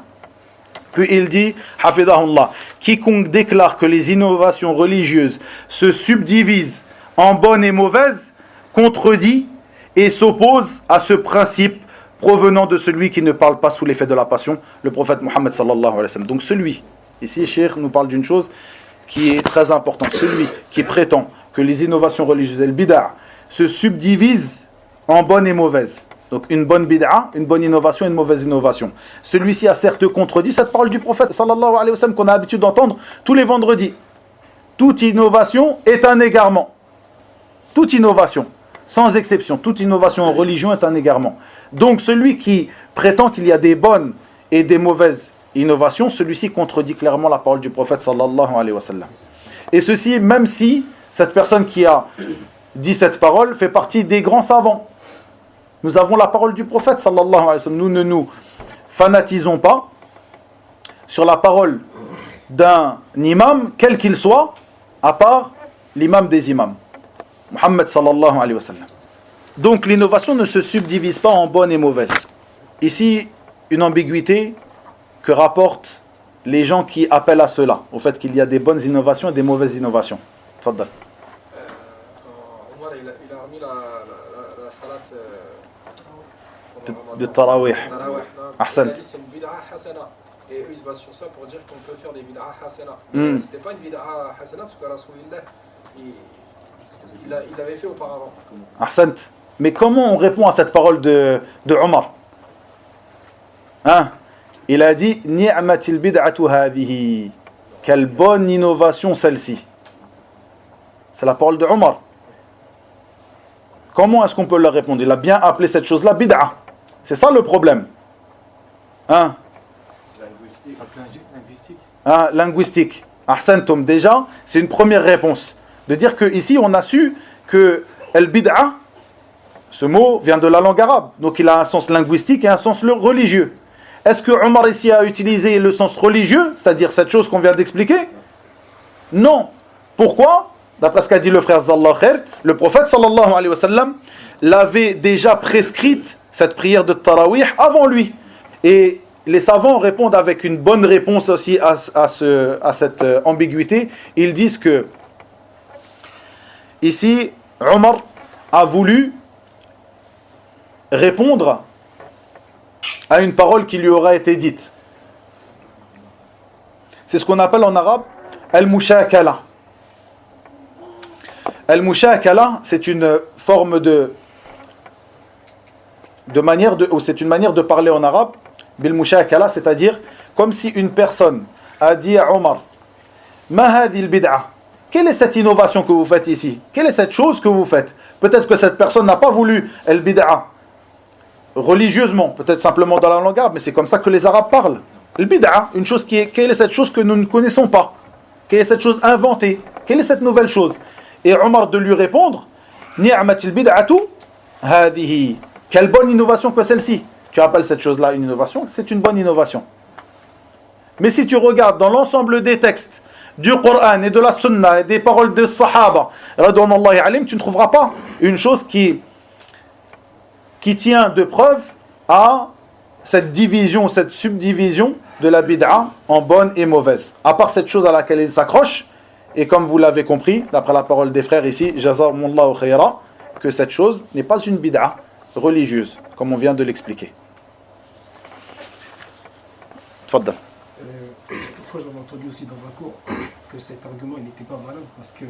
Speaker 1: Puis il dit, hafidahullah, quiconque déclare que les innovations religieuses se subdivisent en bonnes et mauvaises, contredit et s'oppose à ce principe provenant de celui qui ne parle pas sous l'effet de la passion, le prophète Mohammed sallallahu alayhi wa sallam. Donc celui, ici Cheikh nous parle d'une chose qui est très importante, celui qui prétend que les innovations religieuses, el bid'a, se subdivisent en bonnes et mauvaises. Donc une bonne bid'a, une bonne innovation, une mauvaise innovation. Celui-ci a certes contredit cette parole du prophète sallallahu alayhi wa sallam qu'on a l'habitude d'entendre tous les vendredis. Toute innovation est un égarement. Toute innovation, sans exception, toute innovation en religion est un égarement. Donc celui qui prétend qu'il y a des bonnes et des mauvaises innovations, celui-ci contredit clairement la parole du prophète sallallahu alayhi wa sallam. Et ceci même si cette personne qui a dit cette parole fait partie des grands savants. Nous avons la parole du prophète sallallahu alayhi wa sallam. Nous ne nous fanatisons pas sur la parole d'un imam, quel qu'il soit, à part l'imam des imams, Muhammad sallallahu alayhi wa sallam. Donc l'innovation ne se subdivise pas en bonne et mauvaise. Ici, une ambiguïté que rapportent les gens qui appellent à cela, au fait qu'il y a des bonnes innovations et des mauvaises innovations. Tfaddal.
Speaker 7: Omar, il a remis la salat
Speaker 1: de Tarawih.
Speaker 7: Ahsan. Il a dit c'est une bid'a hasana. Et eux ils se basent sur ça pour dire qu'on peut faire des bid'a hasana. C'était pas une bid'a hasana parce que Rasulullah il l'avait fait auparavant.
Speaker 1: Ahsant. Mais comment on répond à cette parole de Omar? Hein? Il a dit Ni'matil bid'atu hadhihi. Quelle bonne innovation celle-ci. C'est la parole de Omar. Comment est-ce qu'on peut leur répondre? Il a bien appelé cette chose-là bid'a. C'est ça le problème. Hein?
Speaker 5: Linguistique.
Speaker 1: Hein? Linguistique. Ahsantum, déjà, c'est une première réponse. De dire qu'ici, on a su que al-bid'a, ce mot vient de la langue arabe. Donc il a un sens linguistique et un sens religieux. Est-ce que Omar ici a utilisé le sens religieux, c'est-à-dire cette chose qu'on vient d'expliquer? Non. Pourquoi? D'après ce qu'a dit le frère Zallah Khair, le prophète sallallahu alayhi wa sallam l'avait déjà prescrite, cette prière de Tarawih, avant lui. Et les savants répondent avec une bonne réponse aussi à cette ambiguïté. Ils disent que ici, Omar a voulu répondre à une parole qui lui aura été dite. C'est ce qu'on appelle en arabe al-mushakala. Al-mushakala, c'est une forme c'est une manière de parler en arabe. Bil-mushakala, c'est-à-dire comme si une personne a dit à Omar, ma hadhi al-bid'a, quelle est cette innovation que vous faites ici? Quelle est cette chose que vous faites? Peut-être que cette personne n'a pas voulu al-bid'a religieusement, peut-être simplement dans la langue arabe, mais c'est comme ça que les Arabes parlent. Al-bid'a, une chose quelle est cette chose que nous ne connaissons pas? Quelle est cette chose inventée? Quelle est cette nouvelle chose? Et Omar de lui répondre, ni'matil bid'atu hadhihi. Quelle bonne innovation que celle-ci. Tu appelles cette chose-là une innovation? C'est une bonne innovation. Mais si tu regardes dans l'ensemble des textes du Coran et de la Sunna et des paroles des Sahaba, radouanallahi alayhim, tu ne trouveras pas une chose qui tient de preuve à cette division, cette subdivision de la bid'a en bonne et mauvaise. À part cette chose à laquelle il s'accroche, et comme vous l'avez compris, d'après la parole des frères ici, jazakumullahu khayra, que cette chose n'est pas une bid'a religieuse, comme on vient de l'expliquer. Tfaddal.
Speaker 5: Toutefois, j'avais entendu aussi dans un cours que cet argument n'était pas valable parce que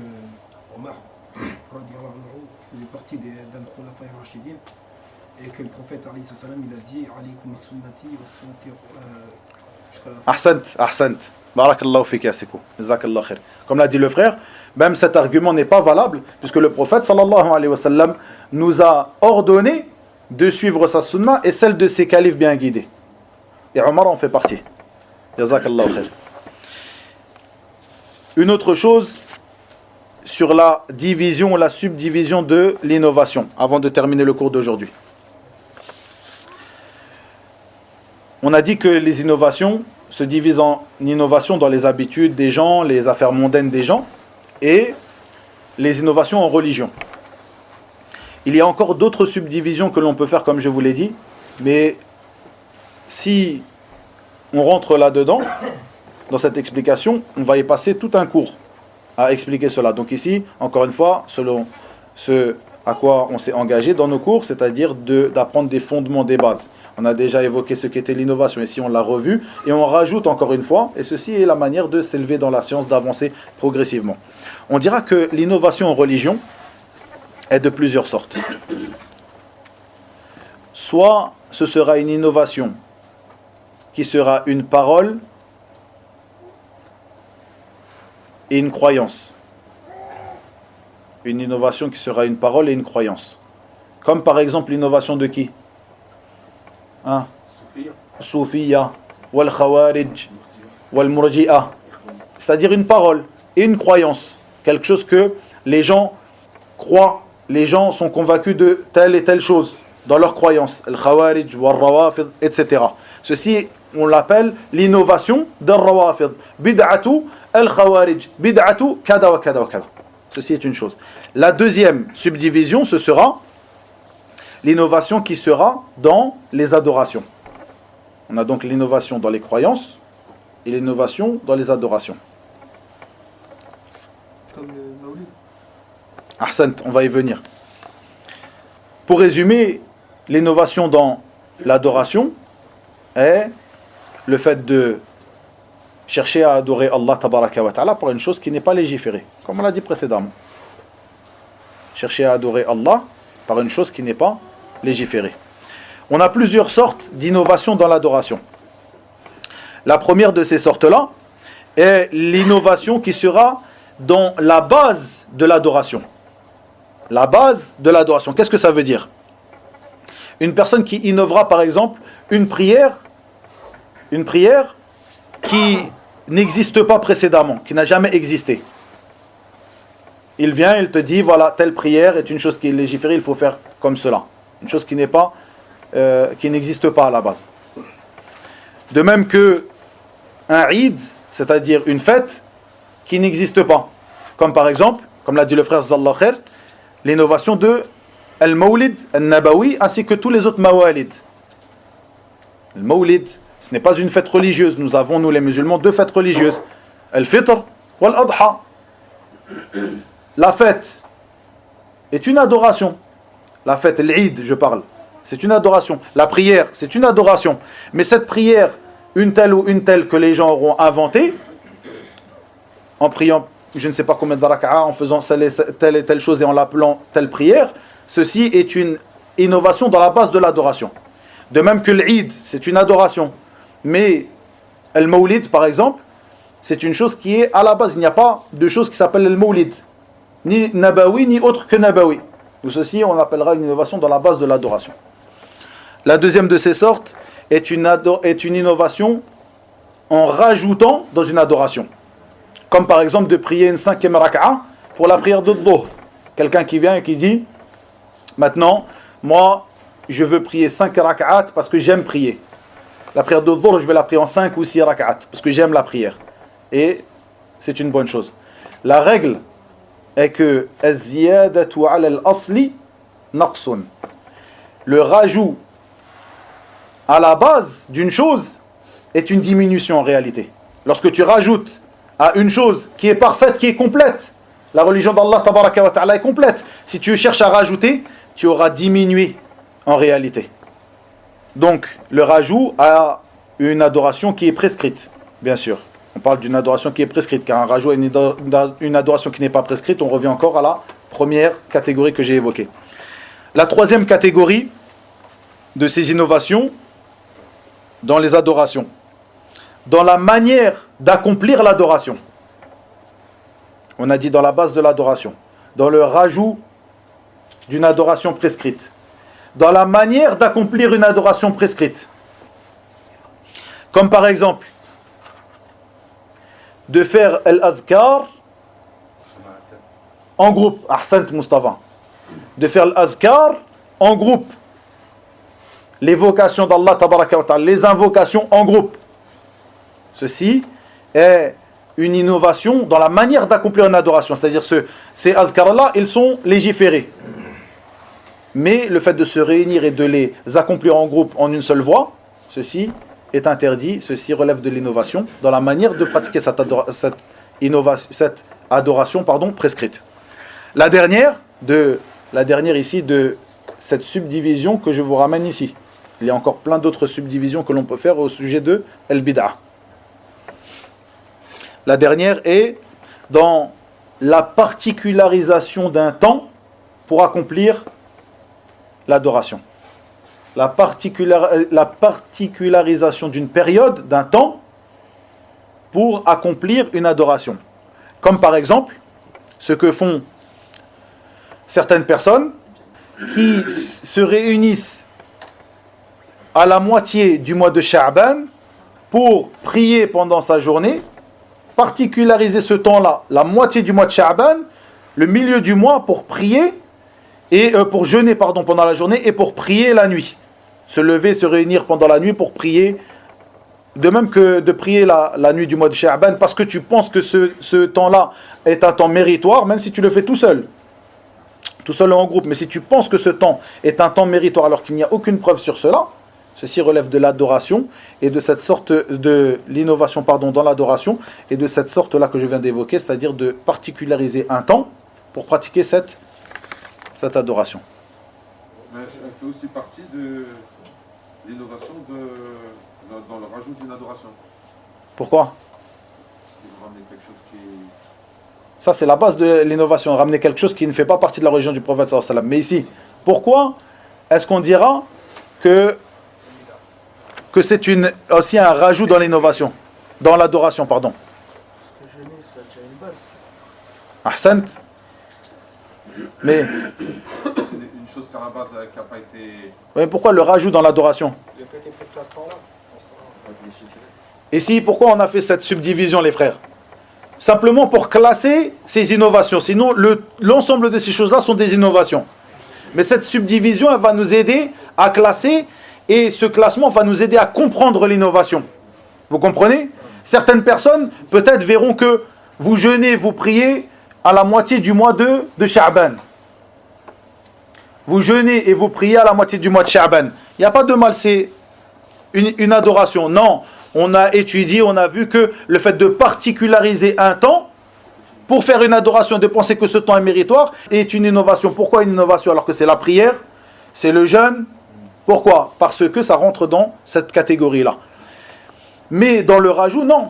Speaker 5: Omar faisait partie d'un khulafa ar-rashidin et que le prophète alayhi salam il a dit alaykum sunnati wa sunnati jusqu'à la fin.
Speaker 1: Ahsant. Barakallahu fik ya Sikou. Jazakallahu khair. Comme l'a dit le frère, même cet argument n'est pas valable puisque le prophète sallallahu alayhi wa sallam nous a ordonné de suivre sa sunna et celle de ses califes bien guidés. Et Omar en fait partie. Jazakallahu khair. Une autre chose sur la division, la subdivision de l'innovation, avant de terminer le cours d'aujourd'hui. On a dit que les innovations se divisent en innovations dans les habitudes des gens, les affaires mondaines des gens, et les innovations en religion. Il y a encore d'autres subdivisions que l'on peut faire, comme je vous l'ai dit, mais si on rentre là-dedans, dans cette explication, on va y passer tout un cours à expliquer cela. Donc ici, encore une fois, selon ce à quoi on s'est engagé dans nos cours, c'est-à-dire d'apprendre des fondements, des bases. On a déjà évoqué ce qu'était l'innovation, ici on l'a revu, et on rajoute encore une fois, et ceci est la manière de s'élever dans la science, d'avancer progressivement. On dira que l'innovation en religion est de plusieurs sortes. Soit ce sera une innovation qui sera une parole et une croyance. Une innovation qui sera une parole et une croyance. Comme par exemple l'innovation de qui? Hein? Soufiya, wal khawarij, wal murji'a. C'est-à-dire une parole et une croyance. Quelque chose que les gens croient, les gens sont convaincus de telle et telle chose dans leur croyance. Al khawarij, wal rawafid, etc. Ceci, on l'appelle l'innovation del rawafid. Bid'atu al khawarij, bid'atu kada wa kada wa kada. Ceci est une chose. La deuxième subdivision, ce sera l'innovation qui sera dans les adorations. On a donc l'innovation dans les croyances et l'innovation dans les adorations.
Speaker 4: Comme le Maoulid.
Speaker 1: Ahsant, on va y venir. Pour résumer, l'innovation dans l'adoration est le fait de chercher à adorer Allah tabaraka wa ta'ala pour une chose qui n'est pas légiférée, comme on l'a dit précédemment. Chercher à adorer Allah par une chose qui n'est pas légiférée. On a plusieurs sortes d'innovation dans l'adoration. La première de ces sortes-là est l'innovation qui sera dans la base de l'adoration. La base de l'adoration, qu'est-ce que ça veut dire? Une personne qui innovera par exemple une prière qui n'existe pas précédemment, qui n'a jamais existé. Il vient, il te dit, voilà, telle prière est une chose qui est légiférée, il faut faire comme cela. Une chose qui n'existe pas à la base. De même que un Eid, c'est-à-dire une fête qui n'existe pas. Comme par exemple, comme l'a dit le frère Zallah Khair, l'innovation de Al-Mawlid Al-Nabawi ainsi que tous les autres Mawalid. Le Mawlid, ce n'est pas une fête religieuse. Nous avons, nous les musulmans, deux fêtes religieuses. Al-Fitr ou Al-Adha. La fête est une adoration. La fête, l'Eid, je parle, c'est une adoration. La prière, c'est une adoration. Mais cette prière, une telle ou une telle que les gens auront inventée, en priant je ne sais pas combien de raka'a, en faisant telle et telle chose et en l'appelant telle prière, ceci est une innovation dans la base de l'adoration. De même que l'Eid, c'est une adoration. Mais le Mawlid, par exemple, c'est une chose qui est à la base. Il n'y a pas de chose qui s'appelle le Mawlid. Ni Nabawi, ni autre que Nabawi. Donc ceci, on appellera une innovation dans la base de l'adoration. La deuxième de ces sortes est une innovation en rajoutant dans une adoration. Comme par exemple de prier une 5e raka'a pour la prière de Dhuhr. Quelqu'un qui vient et qui dit, maintenant, moi, je veux prier 5 raka'at parce que j'aime prier. La prière de Dhuhr, je vais la prier en 5 ou 6 raka'at parce que j'aime la prière. Et c'est une bonne chose. La règle est que az-ziyadatu 'ala al-asli naqsun. Le rajout à la base d'une chose est une diminution en réalité. Lorsque tu rajoutes à une chose qui est parfaite, qui est complète, la religion d'Allah tabaraka wa ta'ala est complète. Si tu cherches à rajouter, tu auras diminué en réalité. Donc, le rajout a une adoration qui est prescrite, bien sûr. On parle d'une adoration qui est prescrite, car un rajout à une adoration qui n'est pas prescrite, on revient encore à la première catégorie que j'ai évoquée. La troisième catégorie de ces innovations dans les adorations, dans la manière d'accomplir l'adoration. On a dit dans la base de l'adoration, dans le rajout d'une adoration prescrite, dans la manière d'accomplir une adoration prescrite. Comme par exemple, de faire l'adhkar en groupe. Ahsant Mustafa. De faire l'adhkar en groupe. L'évocation d'Allah tabaraka wa ta'ala, les invocations en groupe. Ceci est une innovation dans la manière d'accomplir une adoration. C'est-à-dire ces adhkar-là, ils sont légiférés. Mais le fait de se réunir et de les accomplir en groupe en une seule voix, ceci est interdit, ceci relève de l'innovation dans la manière de pratiquer cette adoration prescrite. La dernière ici de cette subdivision que je vous ramène ici. Il y a encore plein d'autres subdivisions que l'on peut faire au sujet de al-bid'ah. La dernière est dans la particularisation d'un temps pour accomplir l'adoration. La particularisation d'une période, d'un temps, pour accomplir une adoration. Comme par exemple, ce que font certaines personnes qui se réunissent à la moitié du mois de Sha'ban pour prier pendant sa journée, particulariser ce temps-là, la moitié du mois de Sha'ban, le milieu du mois pour prier, et pour jeûner pendant la journée et pour prier la nuit. Se lever, se réunir pendant la nuit pour prier, de même que de prier la nuit du mois de Sha'ban, parce que tu penses que ce temps-là est un temps méritoire, même si tu le fais tout seul ou en groupe, mais si tu penses que ce temps est un temps méritoire alors qu'il n'y a aucune preuve sur cela, ceci relève de l'adoration et de cette sorte de l'innovation dans l'adoration et de cette sorte-là que je viens d'évoquer, c'est-à-dire de particulariser un temps pour pratiquer cette adoration.
Speaker 3: Mais elle fait aussi partie de l'innovation dans le rajout d'une adoration.
Speaker 1: Pourquoi?
Speaker 3: Ils ramener quelque chose qui...
Speaker 1: Ça, c'est la base de l'innovation, ramener quelque chose qui ne fait pas partie de la religion du prophète sallallahu alayhi wa sallam. Mais ici, Pourquoi est-ce qu'on dira que c'est aussi un rajout dans l'innovation, dans l'adoration, pardon?
Speaker 2: Parce que jeûner, ça a déjà une base.
Speaker 1: Ahsant. Mais
Speaker 3: C'est une chose qu'à la base qui n'a pas été.
Speaker 1: mais pourquoi le rajout dans l'adoration?
Speaker 7: Il a pas été presque à ce temps-là.
Speaker 1: Et si, pourquoi on a fait cette subdivision, les frères? Simplement pour classer ces innovations. Sinon, l'ensemble de ces choses-là sont des innovations. Mais cette subdivision, elle va nous aider à classer, et ce classement va nous aider à comprendre l'innovation. Vous comprenez? Certaines personnes, peut-être, verront que vous jeûnez, vous priez à la moitié du mois de Sha'ban. Vous jeûnez et vous priez à la moitié du mois de Sha'ban. Il n'y a pas de mal, c'est une adoration. Non, on a étudié, on a vu que le fait de particulariser un temps pour faire une adoration, de penser que ce temps est méritoire, est une innovation. Pourquoi une innovation alors que c'est la prière, c'est le jeûne? Pourquoi? Parce que ça rentre dans cette catégorie-là. Mais dans le rajout, non.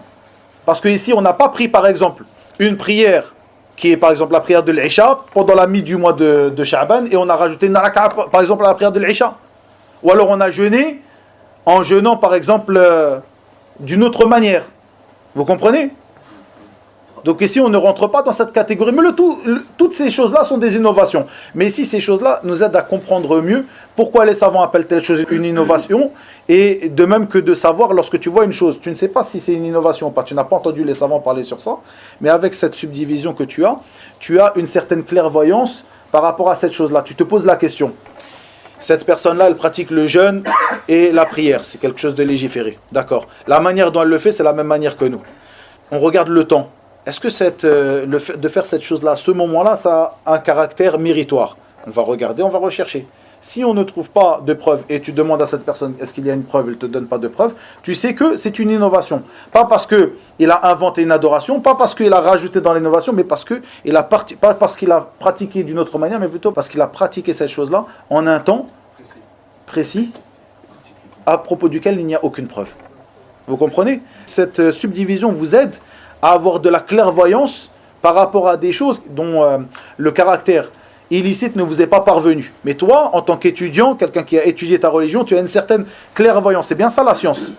Speaker 1: Parce qu'ici, on n'a pas pris, par exemple, une prière qui est, par exemple, la prière de l'Isha pendant la mi du mois de Sha'ban, et on a rajouté une raka'a, par exemple, à la prière de l'Isha. Ou alors on a jeûné en jeûnant, par exemple, d'une autre manière. Vous comprenez? Donc ici, on ne rentre pas dans cette catégorie. Mais toutes ces choses-là sont des innovations. Mais ici, ces choses-là nous aident à comprendre mieux pourquoi les savants appellent telle chose une innovation. Et de même que de savoir, lorsque tu vois une chose, tu ne sais pas si c'est une innovation ou pas. Tu n'as pas entendu les savants parler sur ça. Mais avec cette subdivision que tu as une certaine clairvoyance par rapport à cette chose-là. Tu te poses la question. Cette personne-là, elle pratique le jeûne et la prière. C'est quelque chose de légiféré. D'accord. La manière dont elle le fait, c'est la même manière que nous. On regarde le temps. Est-ce que le fait de faire cette chose-là, à ce moment-là, ça a un caractère méritoire? On va regarder, on va rechercher. Si on ne trouve pas de preuve et tu demandes à cette personne, est-ce qu'il y a une preuve, elle ne te donne pas de preuve, tu sais que c'est une innovation. Pas parce qu'il a inventé une adoration, pas parce qu'il a rajouté dans l'innovation, mais pas parce qu'il a pratiqué d'une autre manière, mais plutôt parce qu'il a pratiqué cette chose-là en un temps précis, à propos duquel il n'y a aucune preuve. Vous comprenez? Cette subdivision vous aide à avoir de la clairvoyance par rapport à des choses dont le caractère illicite ne vous est pas parvenu. Mais toi, en tant qu'étudiant, quelqu'un qui a étudié ta religion, tu as une certaine clairvoyance. C'est bien ça la science.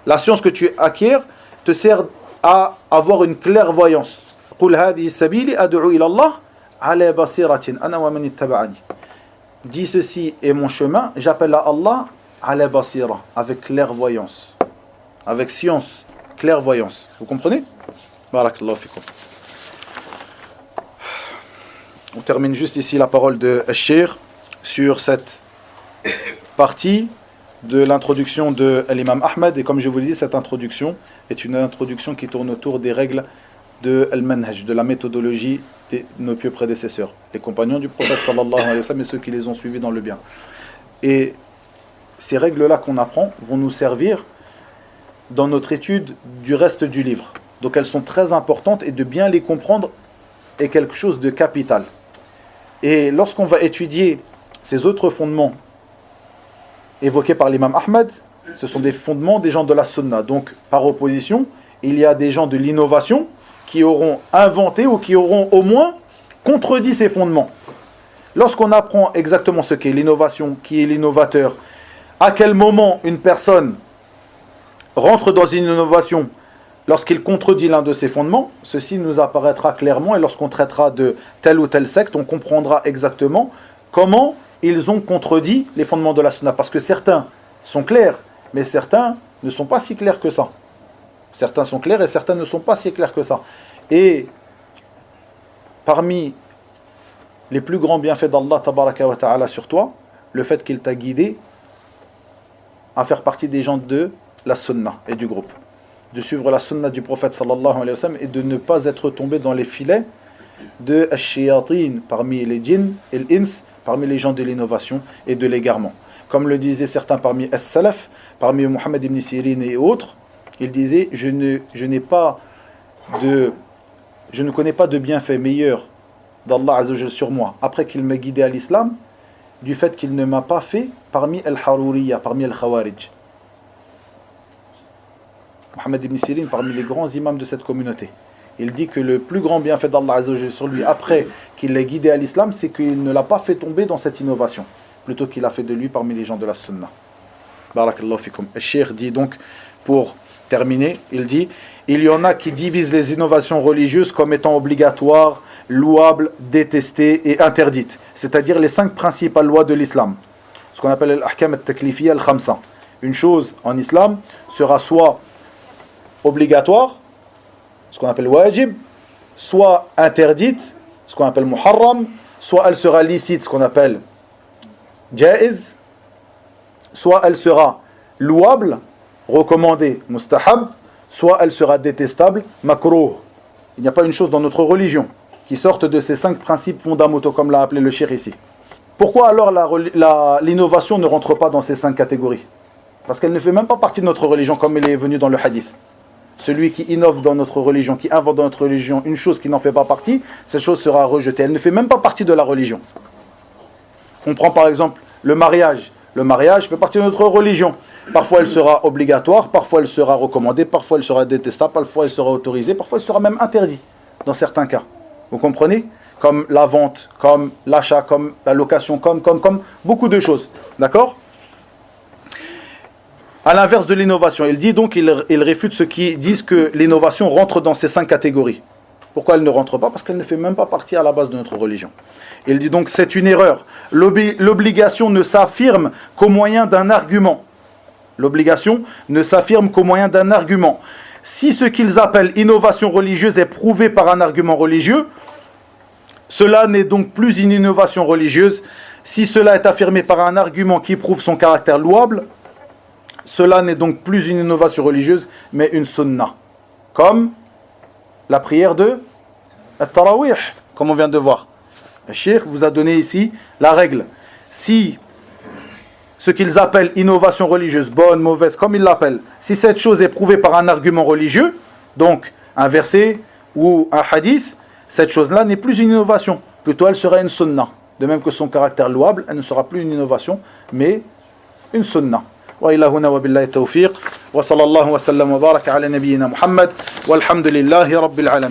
Speaker 1: La science que tu acquiers te sert à avoir une clairvoyance. قُلْ هَذِهِ السَّبِيلِ أَدْعُو إِلَى اللَّهِ عَلَى بَصِيرَةٍ أَنَا وَمَنِ اتَّبَعَنِي. Dis ceci est mon chemin, j'appelle à Allah ala basira, avec clairvoyance, avec science, clairvoyance. Vous comprenez? Barakallahu fikum. On termine juste ici la parole de Cheikh sur cette partie de l'introduction de l'imam Ahmed. Et comme je vous l'ai dit, cette introduction est une introduction qui tourne autour des règles de al-manhaj, de la méthodologie de nos pieux prédécesseurs, les compagnons du prophète sallallahu alayhi wa sallam et ceux qui les ont suivis dans le bien. Et ces règles-là qu'on apprend vont nous servir dans notre étude du reste du livre. Donc elles sont très importantes et de bien les comprendre est quelque chose de capital. Et lorsqu'on va étudier ces autres fondements évoqués par l'imam Ahmed, ce sont des fondements des gens de la sunna. Donc par opposition, il y a des gens de l'innovation qui auront inventé ou qui auront au moins contredit ces fondements. Lorsqu'on apprend exactement ce qu'est l'innovation, qui est l'innovateur, à quel moment une personne rentre dans une innovation lorsqu'il contredit l'un de ses fondements, ceci nous apparaîtra clairement, et lorsqu'on traitera de telle ou telle secte, on comprendra exactement comment ils ont contredit les fondements de la sunna. Parce que certains sont clairs, mais certains ne sont pas si clairs que ça. Certains sont clairs et certains ne sont pas si clairs que ça. Et parmi les plus grands bienfaits d'Allah tabaraka wa ta'ala sur toi, le fait qu'il t'a guidé à faire partie des gens de la sunna et du groupe. De suivre la sunna du prophète sallallahu alayhi wa sallam et de ne pas être tombé dans les filets de ash-shayatin parmi les djinns et l'ins, parmi les gens de l'innovation et de l'égarement. Comme le disaient certains parmi as-salaf, parmi Mohammed ibn Sirin et autres, il disait je ne connais pas de bienfait meilleur d'Allah Azza wa Jalla sur moi après qu'il m'ait guidé à l'islam du fait qu'il ne m'a pas fait parmi al-Haruriyya, parmi al-Khawarij. Mohammed ibn Sirin, parmi les grands imams de cette communauté. Il dit que le plus grand bienfait d'Allah Azza wa Jalla sur lui, après qu'il l'ait guidé à l'islam, c'est qu'il ne l'a pas fait tomber dans cette innovation, plutôt qu'il a fait de lui parmi les gens de la sunna. Barakallahu fikum. Le cheikh dit donc, pour terminer, il dit, il y en a qui divisent les innovations religieuses comme étant obligatoires, louables, détestées et interdites. C'est-à-dire les 5 principales lois de l'islam. Ce qu'on appelle l'ahkam al-taklifiyya al-khamsa. Une chose en islam sera soit obligatoire, ce qu'on appelle wajib, soit interdite, ce qu'on appelle muharram, soit elle sera licite, ce qu'on appelle jaiz, soit elle sera louable, recommandée, mustahab, soit elle sera détestable, makruh. Il n'y a pas une chose dans notre religion qui sorte de ces 5 principes fondamentaux, comme l'a appelé le cheikh ici. Pourquoi alors l'innovation ne rentre pas dans ces 5 catégories? Parce qu'elle ne fait même pas partie de notre religion, comme elle est venue dans le hadith. Celui qui innove dans notre religion, qui invente dans notre religion une chose qui n'en fait pas partie, cette chose sera rejetée. Elle ne fait même pas partie de la religion. On prend par exemple le mariage. Le mariage fait partie de notre religion. Parfois elle sera obligatoire, parfois elle sera recommandée, parfois elle sera détestable, parfois elle sera autorisée, parfois elle sera même interdite dans certains cas. Vous comprenez? Comme la vente, comme l'achat, comme la location, comme beaucoup de choses. D'accord? À l'inverse de l'innovation, il dit donc, il réfute ceux qui disent que l'innovation rentre dans ces 5 catégories. Pourquoi elle ne rentre pas? Parce qu'elle ne fait même pas partie à la base de notre religion. Il dit donc, c'est une erreur. L'obligation ne s'affirme qu'au moyen d'un argument. L'obligation ne s'affirme qu'au moyen d'un argument. Si ce qu'ils appellent innovation religieuse est prouvé par un argument religieux, cela n'est donc plus une innovation religieuse. Si cela est affirmé par un argument qui prouve son caractère louable, cela n'est donc plus une innovation religieuse, mais une sunna. Comme la prière de At-Tarawih, comme on vient de voir. Le cheikh vous a donné ici la règle. Si ce qu'ils appellent innovation religieuse, bonne, mauvaise, comme ils l'appellent, si cette chose est prouvée par un argument religieux, donc un verset ou un hadith, cette chose-là n'est plus une innovation. Plutôt, elle sera une sunna. De même que son caractère louable, elle ne sera plus une innovation, mais une sunna. وإلى هنا وبالله التوفيق وصلى الله وسلم وبارك على نبينا محمد والحمد لله رب العالمين.